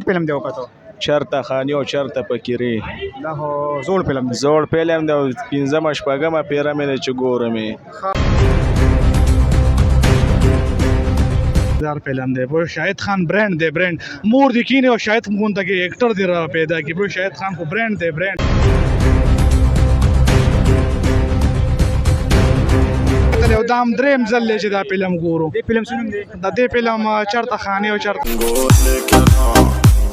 فلم دی وکړو چرته خاني او چرته فقیرې دا خو زوړ فلم دی زوړ فلم دی او پنځمه شپږمه پیره مې ده چې ګورم یې دار فلم دی وہ شاهد خان برانڈ دی برانڈ مور دی کینه او شاهد خان ته ایکټر دی را پیدا کی وہ شاهد خان کو برانڈ دی برانڈ یو دام دریم ځل چې دا فلم ګورو دې فلم سنوم دی دا دې فلم چرته خاني او چرته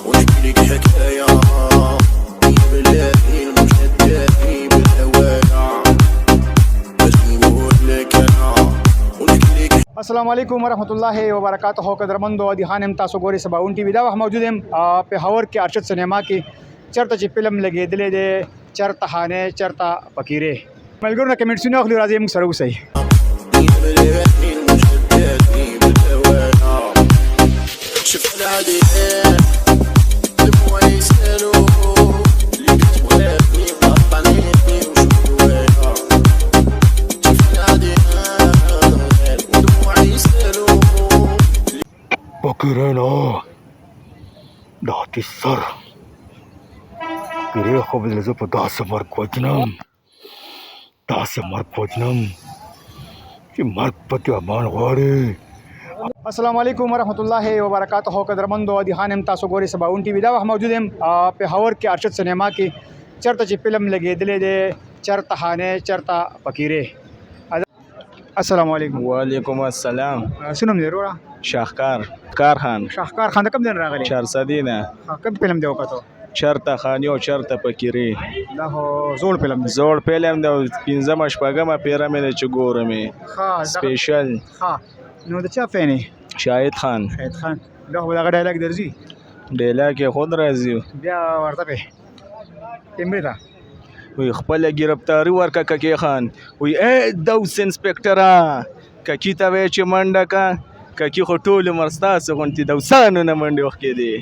ونحكي لك حكاية بالليل مشددني بالهوايا بس نقول لك أنا ونحكي لك. السلام علیکم ورحمۃ اللہ وبرکاتہ قدرمندو دی خانم تاسو ګوري سباون ټي وی دا وخت موجود یم په هاور کې ارشد سینما کې چرته چې فلم لګېدلې ده چرته خانه چرته فقیرې ملګرو نه کمنټسونه اخلي راځي موږ سره اوسئ فقیرنا داتي سر پیری خو بدل زه په داسې مرګ وجنم چې مرګ پتی امان غواړي. السلام علیکم ورحمۃ اللہ وبرکاتہ قدرمندو دی خانم تاسو ګوري سباون ټي وی دا وخت موجود یم په هاور کې ارشد سینما کې چرته چې فلم لګېدلې ده چرته خانه چرته فقیرې السلام علیکم وعلیکم السلام سنوم دی وروره شاهکار خان شاهکار خان د کوم ځای راغلی 400 نه کوم فلم دی وکړو چرته خاني او چرته فقیرې دا خو زوړ فلم دی زوړ فلم دی او پنځمه شپږمه پیره مې ده چې ګورم یې سپیشل ها نو د چا فین شاهد خان دا خو دغه ډایلاګ درځي ډیلاګ یې خود راځي بیا ورته په تیمبري دا وی خپل گرفتاری ورکا ککی خان وی اے دوس انسپکټرا ککی ته وی چې منډه کا ککی خو ټول مرستاسه غونتی دوسانو نه منډه وخت دی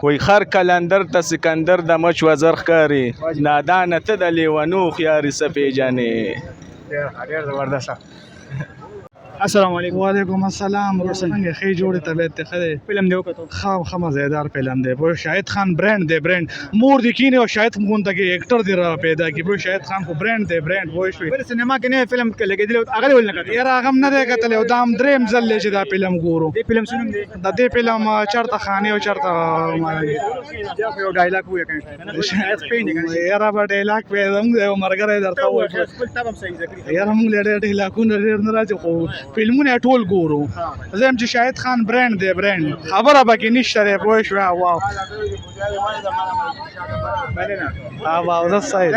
وی خر کلندر ته سکندر د مچ وزر ښکاري نادانه ته د لیوانو خياري سپی جانې ډېر زبردست السلام علیکم وعلیکم السلام څنګه خې جوړه طبيعت ته خره فلم دی وکړو خا مزیدار فلم دی وہ شاهد خان برانڈ دی برانڈ مور دی کینه او شاهد خان ته ایکټر دی را پیدا کی وہ شاهد خان کو برانڈ دی برانڈ وای شوی په سینما کې نه فلم کې لګیدل هغه ول نه کړی یاره هغه نه دی کتل او دام دریم ځل چې دا فلم ګورو دې فلم سنوم دی دا دې فلم چرته خانه او چرته یو ډایلاګ وې کنه شاهد پین دی یاره په ډایلاګ په زموږ مرګره درته وای یاره موږ له ډایلاګونو ډېر نه راځي خو فلمونه ټول ګورو زم چې شاهد خان برانډ دی برانډ خبره پکې نشته دی پوه شو واو واو زه صحیح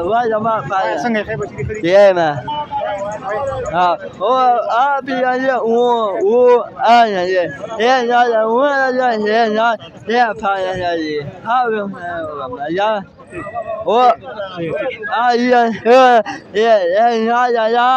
وای ما څنګه خې بچی bien هو ابي يا و انا يا يا و يا يا يا فا يا ها يا و يا يا